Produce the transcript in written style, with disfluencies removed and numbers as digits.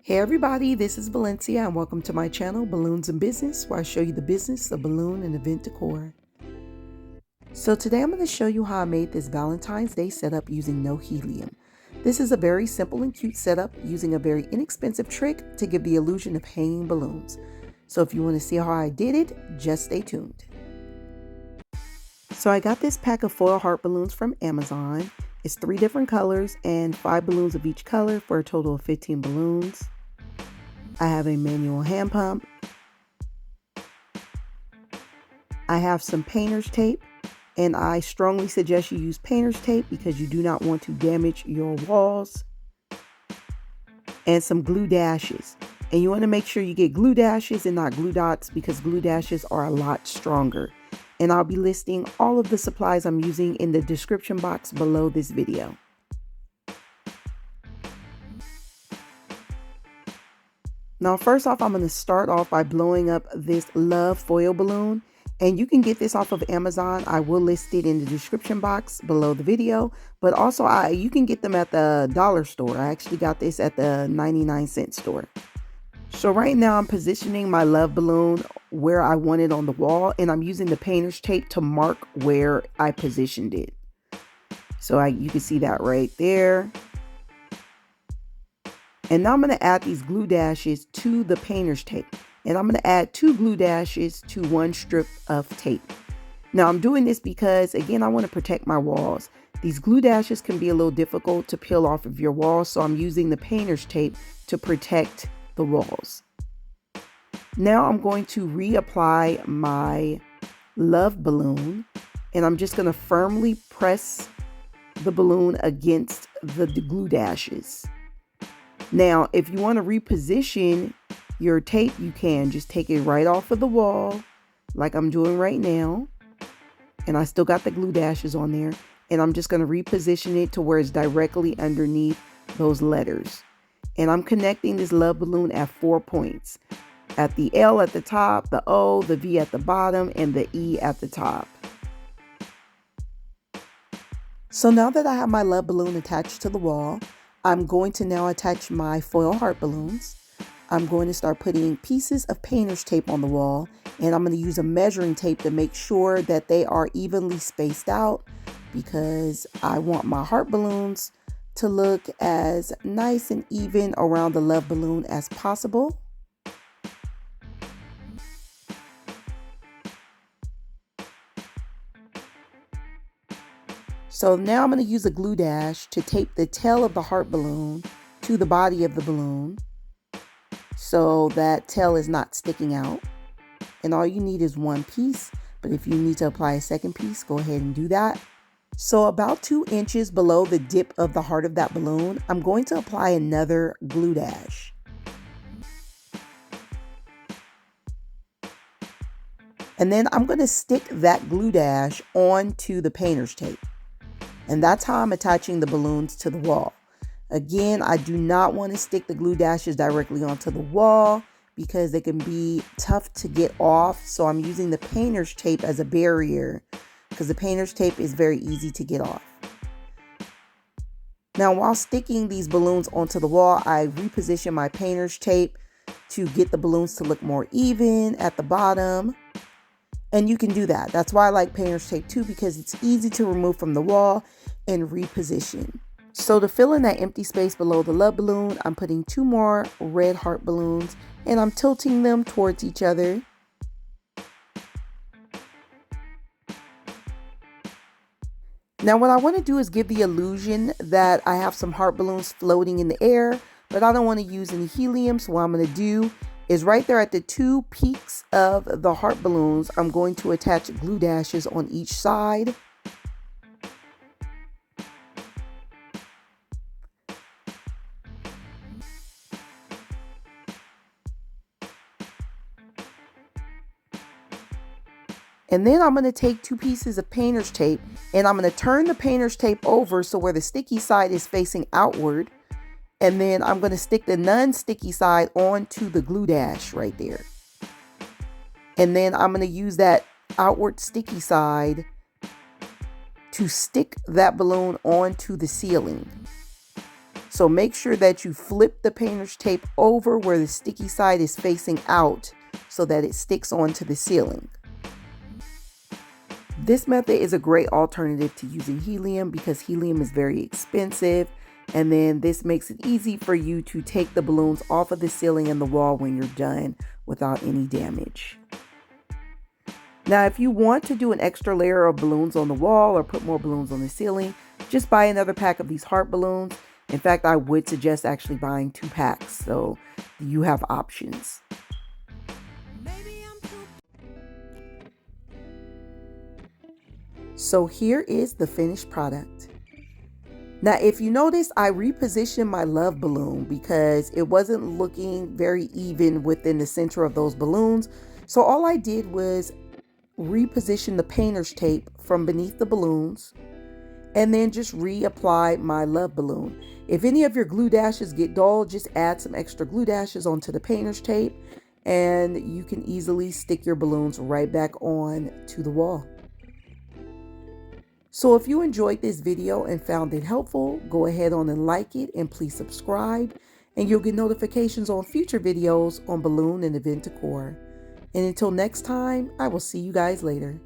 Hey everybody, this is Valencia and welcome to my channel, Balloons and Business, where I show you the business of balloon and event decor. So today I'm going to show you how I made this Valentine's Day setup using no helium. This is a very simple and cute setup using a very inexpensive trick to give the illusion of hanging balloons. So if you want to see how I did it, just stay tuned. So I got this pack of foil heart balloons from Amazon. It's 3 different colors and 5 balloons of each color for a total of 15 balloons. I have a manual hand pump. I have some painter's tape, and I strongly suggest you use painter's tape because you do not want to damage your walls. And some glue dashes. And you want to make sure you get glue dashes and not glue dots because glue dashes are a lot stronger. And I'll be listing all of the supplies I'm using in the description box below this video. Now, first off, I'm going to start off by blowing up this Love foil balloon. And you can get this off of Amazon. I will list it in the description box below the video. But also, you can get them at the dollar store. I actually got this at the 99-cent store. So right now, I'm positioning my Love balloon where I want it on the wall. And I'm using the painter's tape to mark where I positioned it. So you can see that right there. And now I'm going to add these glue dashes to the painter's tape. And I'm going to add 2 glue dashes to 1 strip of tape. Now I'm doing this because, again, I want to protect my walls. These glue dashes can be a little difficult to peel off of your walls, so I'm using the painter's tape to protect the walls. Now I'm going to reapply my Love balloon, and I'm just going to firmly press the balloon against the glue dashes. Now, if you want to reposition your tape, you can just take it right off of the wall like I'm doing right now. And I still got the glue dashes on there. And I'm just going to reposition it to where it's directly underneath those letters. And I'm connecting this Love balloon at 4 points. At the L at the top, the O, the V at the bottom, and the E at the top. So now that I have my Love balloon attached to the wall, I'm going to now attach my foil heart balloons. I'm going to start putting pieces of painter's tape on the wall, and I'm going to use a measuring tape to make sure that they are evenly spaced out because I want my heart balloons to look as nice and even around the Love balloon as possible. So now I'm going to use a glue dash to tape the tail of the heart balloon to the body of the balloon so that tail is not sticking out. And all you need is 1 piece, but if you need to apply a second piece, go ahead and do that. So about 2 inches below the dip of the heart of that balloon, I'm going to apply another glue dash. And then I'm going to stick that glue dash onto the painter's tape. And that's how I'm attaching the balloons to the wall. Again, I do not want to stick the glue dashes directly onto the wall because they can be tough to get off. So I'm using the painter's tape as a barrier because the painter's tape is very easy to get off. Now, while sticking these balloons onto the wall, I reposition my painter's tape to get the balloons to look more even at the bottom. And you can do that. That's why I like painter's tape too, because it's easy to remove from the wall and reposition. So to fill in that empty space below the Love balloon, I'm putting 2 more red heart balloons and I'm tilting them towards each other. Now what I want to do is give the illusion that I have some heart balloons floating in the air, but I don't want to use any helium. So what I'm going to do is right there at the 2 peaks of the heart balloons, I'm going to attach glue dashes on each side. And then I'm going to take 2 pieces of painter's tape and I'm going to turn the painter's tape over so where the sticky side is facing outward. And then I'm going to stick the non-sticky side onto the glue dash right there. And then I'm going to use that outward sticky side to stick that balloon onto the ceiling. So make sure that you flip the painter's tape over where the sticky side is facing out so that it sticks onto the ceiling. This method is a great alternative to using helium because helium is very expensive, and then this makes it easy for you to take the balloons off of the ceiling and the wall when you're done without any damage. Now, if you want to do an extra layer of balloons on the wall or put more balloons on the ceiling, just buy another pack of these heart balloons. In fact, I would suggest actually buying 2 packs so you have options. So here is the finished product. Now, if you notice, I repositioned my love balloon because it wasn't looking very even within the center of those balloons. So all I did was reposition the painter's tape from beneath the balloons and then just reapply my love balloon. If any of your glue dashes get dull, just add some extra glue dashes onto the painter's tape and you can easily stick your balloons right back on to the wall. So if you enjoyed this video and found it helpful, go ahead on and like it and please subscribe, and you'll get notifications on future videos on balloon and event decor. And until next time, I will see you guys later.